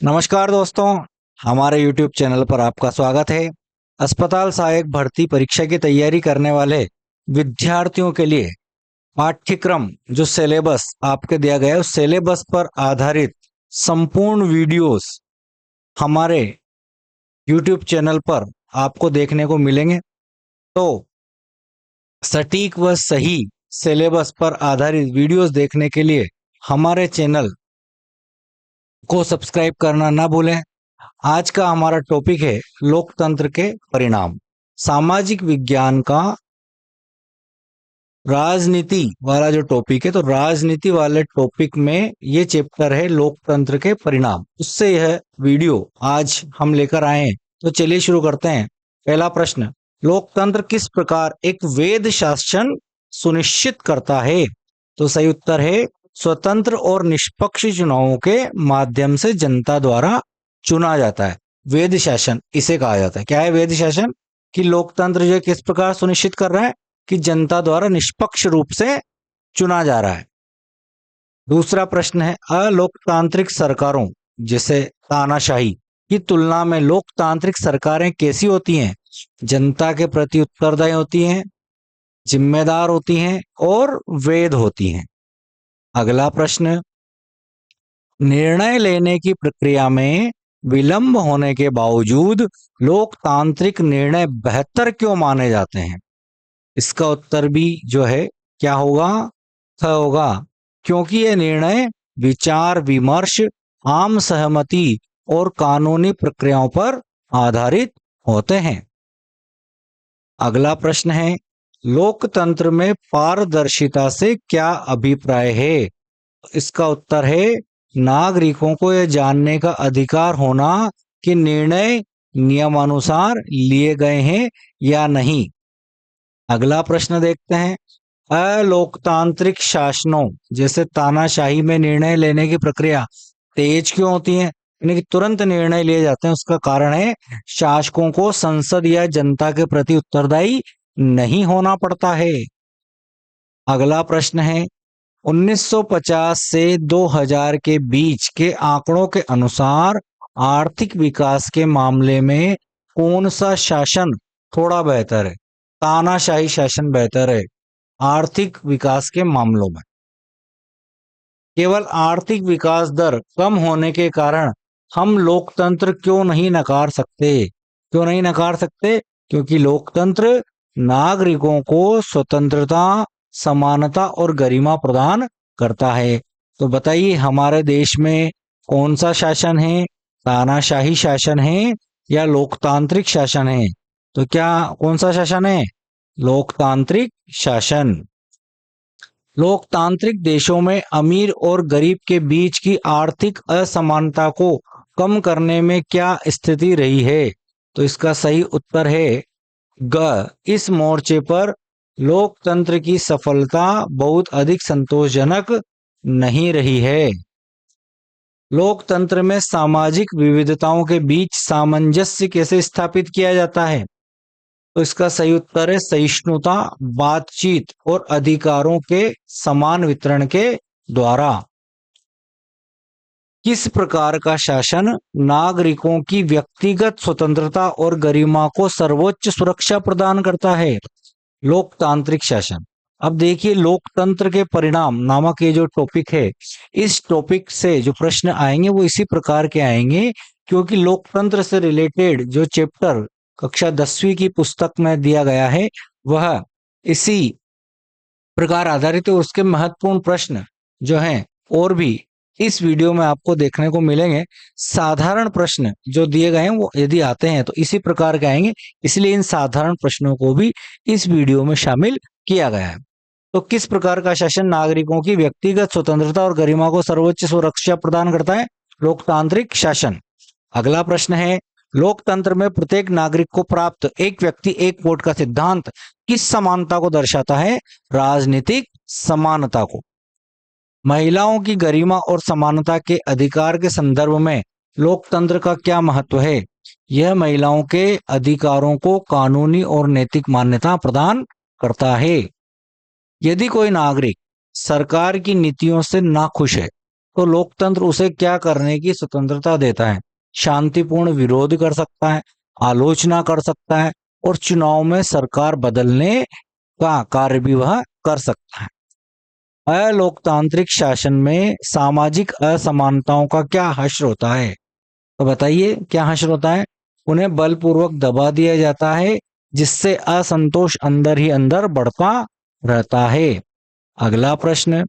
नमस्कार दोस्तों, हमारे YouTube चैनल पर आपका स्वागत है। अस्पताल सहायक भर्ती परीक्षा की तैयारी करने वाले विद्यार्थियों के लिए पाठ्यक्रम जो सिलेबस आपके दिया गया है उस सिलेबस पर आधारित संपूर्ण वीडियोस हमारे YouTube चैनल पर आपको देखने को मिलेंगे। तो सटीक व सही सिलेबस पर आधारित वीडियोस देखने के लिए हमारे चैनल को सब्सक्राइब करना ना भूलें। आज का हमारा टॉपिक है लोकतंत्र के परिणाम। सामाजिक विज्ञान का राजनीति वाला जो टॉपिक है, तो राजनीति वाले टॉपिक में ये चैप्टर है लोकतंत्र के परिणाम। उससे यह वीडियो आज हम लेकर आए हैं। तो चलिए शुरू करते हैं। पहला प्रश्न, लोकतंत्र किस प्रकार एक वैध शासन सुनिश्चित करता है? तो सही उत्तर है स्वतंत्र और निष्पक्ष चुनावों के माध्यम से जनता द्वारा चुना जाता है। वैध शासन इसे कहा जाता है। क्या है वैध शासन? कि लोकतंत्र जो किस प्रकार सुनिश्चित कर रहा है कि जनता द्वारा निष्पक्ष रूप से चुना जा रहा है। दूसरा प्रश्न है, अलोकतांत्रिक सरकारों जैसे तानाशाही की तुलना में लोकतांत्रिक सरकारें कैसी होती हैं? जनता के प्रति उत्तरदायी होती हैं, जिम्मेदार होती हैं और वैध होती हैं। अगला प्रश्न, निर्णय लेने की प्रक्रिया में विलंब होने के बावजूद लोकतांत्रिक निर्णय बेहतर क्यों माने जाते हैं? इसका उत्तर भी जो है क्या होगा? ख होगा, क्योंकि ये निर्णय विचार विमर्श, आम सहमति और कानूनी प्रक्रियाओं पर आधारित होते हैं। अगला प्रश्न है, लोकतंत्र में पारदर्शिता से क्या अभिप्राय है? इसका उत्तर है नागरिकों को यह जानने का अधिकार होना कि निर्णय नियमानुसार लिए गए हैं या नहीं। अगला प्रश्न देखते हैं, अलोकतांत्रिक शासनों जैसे तानाशाही में निर्णय लेने की प्रक्रिया तेज क्यों होती है? यानी कि तुरंत निर्णय लिए जाते हैं। उसका कारण है शासकों को संसद या जनता के प्रति उत्तरदायी नहीं होना पड़ता है। अगला प्रश्न है, 1950 से 2000 के बीच के आंकड़ों के अनुसार आर्थिक विकास के मामले में कौन सा शासन थोड़ा बेहतर है? तानाशाही शासन बेहतर है आर्थिक विकास के मामलों में। केवल आर्थिक विकास दर कम होने के कारण हम लोकतंत्र क्यों नहीं नकार सकते? क्यों नहीं नकार सकते? क्योंकि लोकतंत्र नागरिकों को स्वतंत्रता, समानता और गरिमा प्रदान करता है। तो बताइए हमारे देश में कौन सा शासन है? तानाशाही शासन है या लोकतांत्रिक शासन है? तो क्या कौन सा शासन है? लोकतांत्रिक शासन। लोकतांत्रिक देशों में अमीर और गरीब के बीच की आर्थिक असमानता को कम करने में क्या स्थिति रही है? तो इसका सही उत्तर है ग। इस मोर्चे पर लोकतंत्र की सफलता बहुत अधिक संतोषजनक नहीं रही है। लोकतंत्र में सामाजिक विविधताओं के बीच सामंजस्य कैसे स्थापित किया जाता है? तो इसका सही उत्तर है सहिष्णुता, बातचीत और अधिकारों के समान वितरण के द्वारा। किस प्रकार का शासन नागरिकों की व्यक्तिगत स्वतंत्रता और गरिमा को सर्वोच्च सुरक्षा प्रदान करता है? लोकतांत्रिक शासन। अब देखिए लोकतंत्र के परिणाम नामक ये जो टॉपिक है, इस टॉपिक से जो प्रश्न आएंगे वो इसी प्रकार के आएंगे, क्योंकि लोकतंत्र से रिलेटेड जो चैप्टर कक्षा 10वीं की पुस्तक में दिया गया है वह इसी प्रकार आधारित है। उसके महत्वपूर्ण प्रश्न जो हैं और भी इस वीडियो में आपको देखने को मिलेंगे। साधारण प्रश्न जो दिए गए हैं वो यदि आते हैं तो इसी प्रकार के आएंगे, इसलिए इन साधारण प्रश्नों को भी इस वीडियो में शामिल किया गया है। तो किस प्रकार का शासन नागरिकों की व्यक्तिगत स्वतंत्रता और गरिमा को सर्वोच्च सुरक्षा प्रदान करता है? लोकतांत्रिक शासन। अगला प्रश्न है, लोकतंत्र में प्रत्येक नागरिक को प्राप्त एक व्यक्ति एक वोट का सिद्धांत किस समानता को दर्शाता है? राजनीतिक समानता को। महिलाओं की गरिमा और समानता के अधिकार के संदर्भ में लोकतंत्र का क्या महत्व है? यह महिलाओं के अधिकारों को कानूनी और नैतिक मान्यता प्रदान करता है। यदि कोई नागरिक सरकार की नीतियों से नाखुश है तो लोकतंत्र उसे क्या करने की स्वतंत्रता देता है? शांतिपूर्ण विरोध कर सकता है, आलोचना कर सकता है और चुनाव में सरकार बदलने का कार्य भी वह कर सकता है। अलोकतांत्रिक शासन में सामाजिक असमानताओं का क्या हश्र होता है? तो बताइए क्या हश्र होता है? उन्हें बलपूर्वक दबा दिया जाता है, जिससे असंतोष अंदर ही अंदर बढ़ता रहता है। अगला प्रश्न,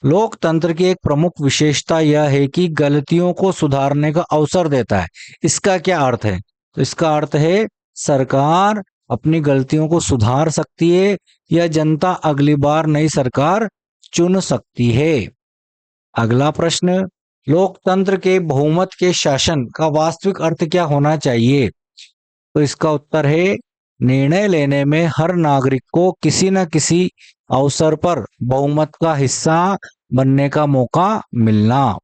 लोकतंत्र की एक प्रमुख विशेषता यह है कि गलतियों को सुधारने का अवसर देता है। इसका क्या अर्थ है? तो इसका अर्थ है सरकार अपनी गलतियों को सुधार सकती है या जनता अगली बार नई सरकार चुन सकती है। अगला प्रश्न, लोकतंत्र के बहुमत के शासन का वास्तविक अर्थ क्या होना चाहिए? तो इसका उत्तर है निर्णय लेने में हर नागरिक को किसी न किसी अवसर पर बहुमत का हिस्सा बनने का मौका मिलना।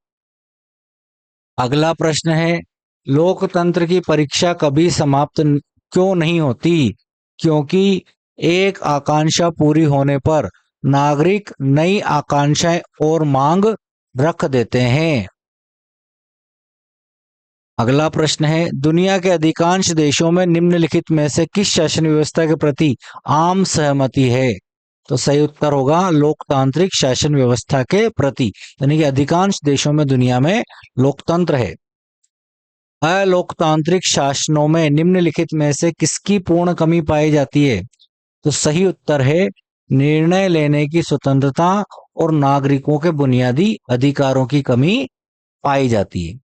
अगला प्रश्न है, लोकतंत्र की परीक्षा कभी समाप्त क्यों नहीं होती? क्योंकि एक आकांक्षा पूरी होने पर नागरिक नई आकांक्षाएं और मांग रख देते हैं। अगला प्रश्न है, दुनिया के अधिकांश देशों में निम्नलिखित में से किस शासन व्यवस्था के प्रति आम सहमति है? तो सही उत्तर होगा लोकतांत्रिक शासन व्यवस्था के प्रति, यानी कि अधिकांश देशों में दुनिया में लोकतंत्र है। अलोकतांत्रिक शासनों में निम्नलिखित में से किसकी पूर्ण कमी पाई जाती है? तो सही उत्तर है निर्णय लेने की स्वतंत्रता और नागरिकों के बुनियादी अधिकारों की कमी पाई जाती है।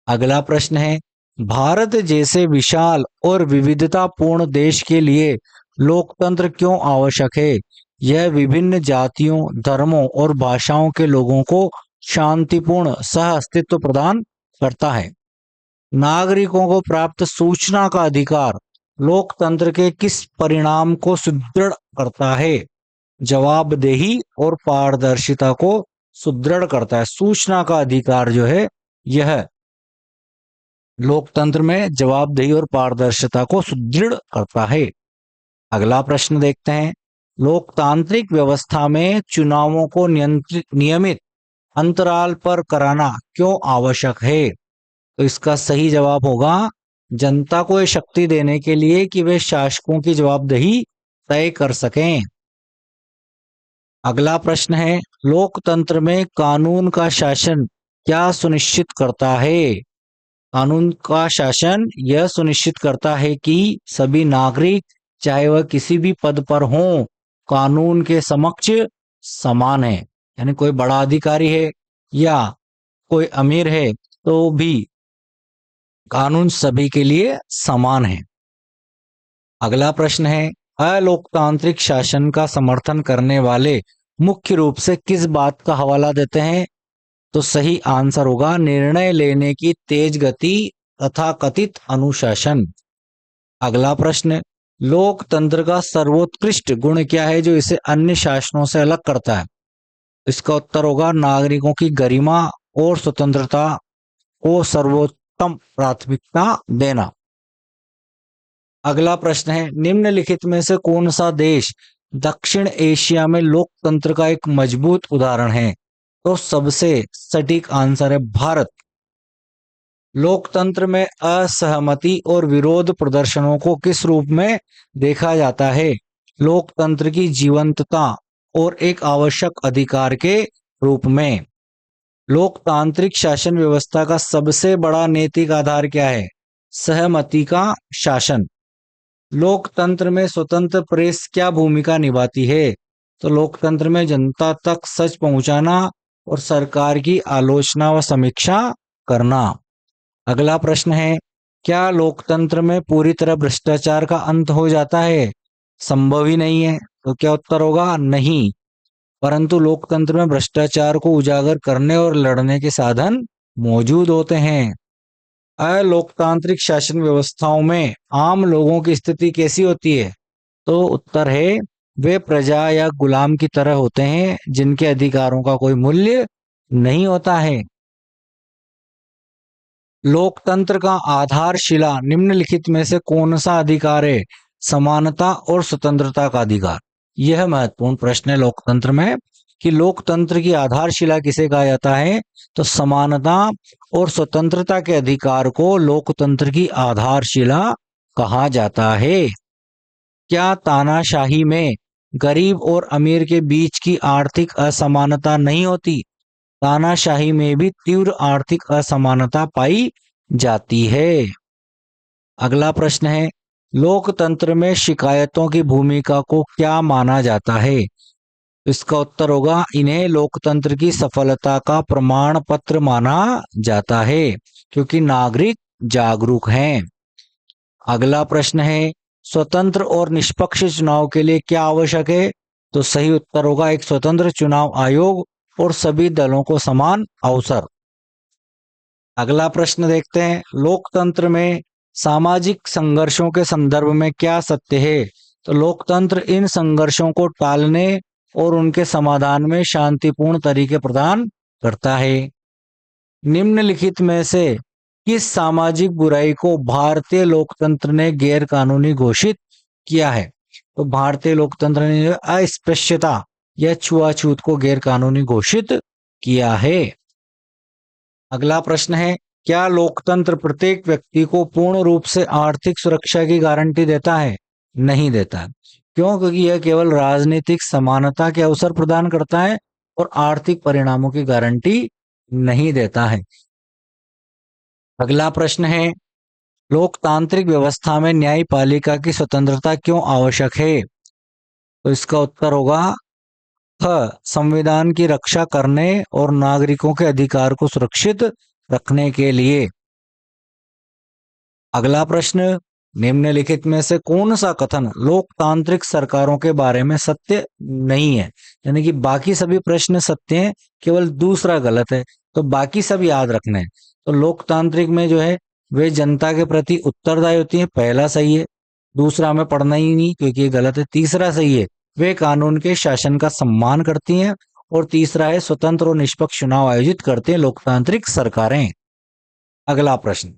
अगला प्रश्न है, भारत जैसे विशाल और विविधतापूर्ण देश के लिए लोकतंत्र क्यों आवश्यक है? यह विभिन्न जातियों, धर्मों और भाषाओं के लोगों को शांतिपूर्ण सह अस्तित्व प्रदान करता है। नागरिकों को प्राप्त सूचना का अधिकार लोकतंत्र के किस परिणाम को सुदृढ़ करता है? जवाबदेही और पारदर्शिता को सुदृढ़ करता है। सूचना का अधिकार जो है यह लोकतंत्र में जवाबदेही और पारदर्शिता को सुदृढ़ करता है। अगला प्रश्न देखते हैं, लोकतांत्रिक व्यवस्था में चुनावों को नियमित अंतराल पर कराना क्यों आवश्यक है? तो इसका सही जवाब होगा जनता को यह शक्ति देने के लिए कि वे शासकों की जवाबदेही तय कर सकें। अगला प्रश्न है, लोकतंत्र में कानून का शासन क्या सुनिश्चित करता है? कानून का शासन यह सुनिश्चित करता है कि सभी नागरिक, चाहे वह किसी भी पद पर हों, कानून के समक्ष समान है। यानी कोई बड़ा अधिकारी है या कोई अमीर है तो भी कानून सभी के लिए समान है। अगला प्रश्न है, अलोकतांत्रिक शासन का समर्थन करने वाले मुख्य रूप से किस बात का हवाला देते हैं? तो सही आंसर होगा निर्णय लेने की तेज गति तथा कथित अनुशासन। अगला प्रश्न, लोकतंत्र का सर्वोत्कृष्ट गुण क्या है जो इसे अन्य शासनों से अलग करता है? इसका उत्तर होगा नागरिकों की गरिमा और स्वतंत्रता को सर्वोत्तम प्राथमिकता देना। अगला प्रश्न है, निम्नलिखित में से कौन सा देश दक्षिण एशिया में लोकतंत्र का एक मजबूत उदाहरण है? तो सबसे सटीक आंसर है भारत। लोकतंत्र में असहमति और विरोध प्रदर्शनों को किस रूप में देखा जाता है? लोकतंत्र की जीवंतता और एक आवश्यक अधिकार के रूप में। लोकतांत्रिक शासन व्यवस्था का सबसे बड़ा नैतिक आधार क्या है? सहमति का शासन। लोकतंत्र में स्वतंत्र प्रेस क्या भूमिका निभाती है? तो लोकतंत्र में जनता तक सच पहुंचाना और सरकार की आलोचना व समीक्षा करना। अगला प्रश्न है, क्या लोकतंत्र में पूरी तरह भ्रष्टाचार का अंत हो जाता है? संभव ही नहीं है। तो क्या उत्तर होगा? नहीं। परंतु लोकतंत्र में भ्रष्टाचार को उजागर करने और लड़ने के साधन मौजूद होते हैं। अलोकतांत्रिक शासन व्यवस्थाओं में आम लोगों की स्थिति कैसी होती है? तो उत्तर है वे प्रजा या गुलाम की तरह होते हैं जिनके अधिकारों का कोई मूल्य नहीं होता है। लोकतंत्र का आधारशिला निम्नलिखित में से कौन सा अधिकार है? समानता और स्वतंत्रता का अधिकार। यह महत्वपूर्ण प्रश्न है लोकतंत्र में। कि लोकतंत्र की आधारशिला किसे कहा जाता है? तो समानता और स्वतंत्रता के अधिकार को लोकतंत्र की आधारशिला कहा जाता है। क्या तानाशाही में गरीब और अमीर के बीच की आर्थिक असमानता नहीं होती? तानाशाही में भी तीव्र आर्थिक असमानता पाई जाती है। अगला प्रश्न है, लोकतंत्र में शिकायतों की भूमिका को क्या माना जाता है? इसका उत्तर होगा, इन्हें लोकतंत्र की सफलता का प्रमाण पत्र माना जाता है, क्योंकि नागरिक जागरूक हैं। अगला प्रश्न है, स्वतंत्र और निष्पक्ष चुनाव के लिए क्या आवश्यक है? तो सही उत्तर होगा, एक स्वतंत्र चुनाव आयोग और सभी दलों को समान अवसर। अगला प्रश्न देखते हैं, लोकतंत्र में सामाजिक संघर्षों के संदर्भ में क्या सत्य है? तो लोकतंत्र इन संघर्षों को टालने और उनके समाधान में शांतिपूर्ण तरीके प्रदान करता है। निम्नलिखित में से किस सामाजिक बुराई को भारतीय लोकतंत्र ने गैर कानूनी घोषित किया है? तो भारतीय लोकतंत्र ने अस्पृश्यता या छुआछूत को गैर कानूनी घोषित किया है। अगला प्रश्न है, क्या लोकतंत्र प्रत्येक व्यक्ति को पूर्ण रूप से आर्थिक सुरक्षा की गारंटी देता है? नहीं देता। क्यों? क्योंकि यह केवल राजनीतिक समानता के अवसर प्रदान करता है और आर्थिक परिणामों की गारंटी नहीं देता है। अगला प्रश्न है, लोकतांत्रिक व्यवस्था में न्यायपालिका की स्वतंत्रता क्यों आवश्यक है? तो इसका उत्तर होगा, संविधान की रक्षा करने और नागरिकों के अधिकार को सुरक्षित रखने के लिए। अगला प्रश्न, निम्नलिखित में से कौन सा कथन लोकतांत्रिक सरकारों के बारे में सत्य नहीं है? यानी कि बाकी सभी प्रश्न सत्य हैं, केवल दूसरा गलत है, तो बाकी सब याद रखने हैं। तो लोकतांत्रिक में जो है वे जनता के प्रति उत्तरदायी होती है, पहला सही है। दूसरा हमें पढ़ना ही नहीं क्योंकि ये गलत है। तीसरा सही है, वे कानून के शासन का सम्मान करती हैं। और तीसरा है, स्वतंत्र और निष्पक्ष चुनाव आयोजित करते हैं लोकतांत्रिक सरकारें। अगला प्रश्न,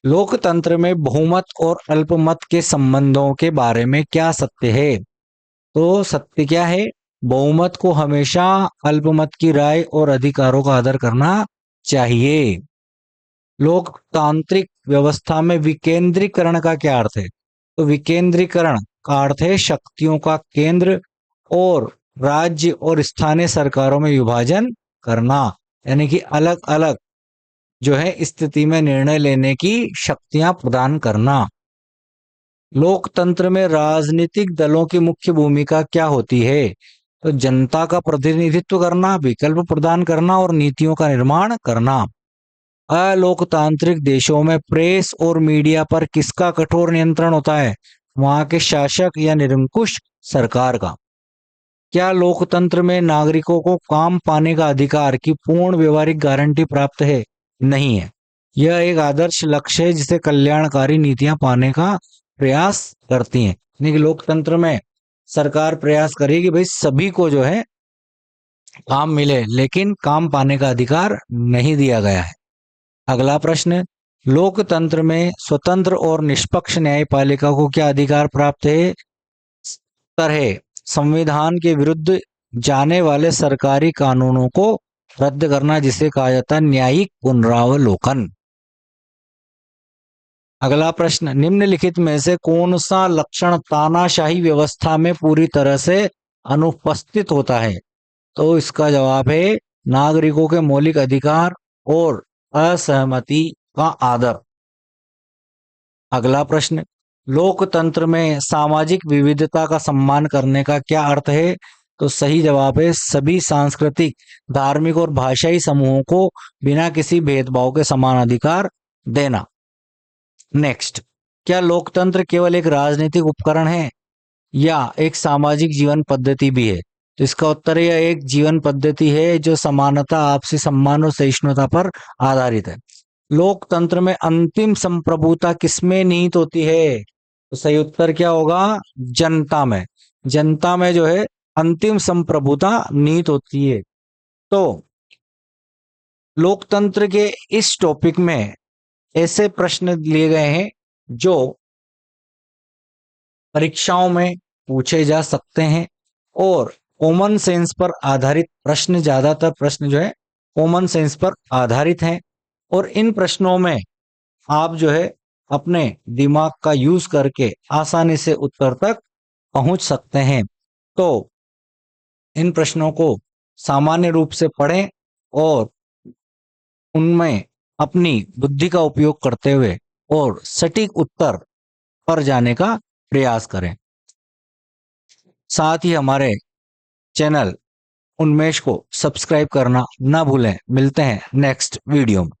लोकतंत्र में बहुमत और अल्पमत के संबंधों के बारे में क्या सत्य है? तो सत्य क्या है? बहुमत को हमेशा अल्पमत की राय और अधिकारों का आदर करना चाहिए। लोकतांत्रिक व्यवस्था में विकेंद्रीकरण का क्या अर्थ है? तो विकेंद्रीकरण का अर्थ है शक्तियों का केंद्र और राज्य और स्थानीय सरकारों में विभाजन करना, यानी कि अलग अलग जो है स्थिति में निर्णय लेने की शक्तियां प्रदान करना। लोकतंत्र में राजनीतिक दलों की मुख्य भूमिका क्या होती है? तो जनता का प्रतिनिधित्व करना, विकल्प प्रदान करना और नीतियों का निर्माण करना। अलोकतांत्रिक देशों में प्रेस और मीडिया पर किसका कठोर नियंत्रण होता है? वहां के शासक या निरंकुश सरकार का। क्या लोकतंत्र में नागरिकों को काम पाने का अधिकार की पूर्ण व्यवहारिक गारंटी प्राप्त है? नहीं है। यह एक आदर्श लक्ष्य है जिसे कल्याणकारी नीतियां पाने का प्रयास करती हैं। यानी कि लोकतंत्र में सरकार प्रयास करेगी कि भाई सभी को जो है काम मिले, लेकिन काम पाने का अधिकार नहीं दिया गया है। अगला प्रश्न, लोकतंत्र में स्वतंत्र और निष्पक्ष न्यायपालिका को क्या अधिकार प्राप्त है? उत्तर है, संविधान के विरुद्ध जाने वाले सरकारी कानूनों को रद्द करना, जिसे कहा जाता है न्यायिक पुनरावलोकन। अगला प्रश्न, निम्नलिखित में से कौन सा लक्षण तानाशाही व्यवस्था में पूरी तरह से अनुपस्थित होता है? तो इसका जवाब है, नागरिकों के मौलिक अधिकार और असहमति का आदर। अगला प्रश्न, लोकतंत्र में सामाजिक विविधता का सम्मान करने का क्या अर्थ है? तो सही जवाब है, सभी सांस्कृतिक, धार्मिक और भाषाई समूहों को बिना किसी भेदभाव के समान अधिकार देना। नेक्स्ट, क्या लोकतंत्र केवल एक राजनीतिक उपकरण है या एक सामाजिक जीवन पद्धति भी है? तो इसका उत्तर है, यह एक जीवन पद्धति है जो समानता, आपसी सम्मान और सहिष्णुता पर आधारित है। लोकतंत्र में अंतिम संप्रभुता किसमें निहित होती है? तो सही उत्तर क्या होगा? जनता में। जनता में जो है अंतिम संप्रभुता निहित होती है। तो लोकतंत्र के इस टॉपिक में ऐसे प्रश्न लिए गए हैं जो परीक्षाओं में पूछे जा सकते हैं और कॉमन सेंस पर आधारित प्रश्न, ज्यादातर प्रश्न जो है कॉमन सेंस पर आधारित हैं और इन प्रश्नों में आप जो है अपने दिमाग का यूज करके आसानी से उत्तर तक पहुंच सकते हैं। तो इन प्रश्नों को सामान्य रूप से पढ़ें और उनमें अपनी बुद्धि का उपयोग करते हुए और सटीक उत्तर पर जाने का प्रयास करें। साथ ही हमारे चैनल उन्मेष को सब्सक्राइब करना ना भूलें। मिलते हैं नेक्स्ट वीडियो में।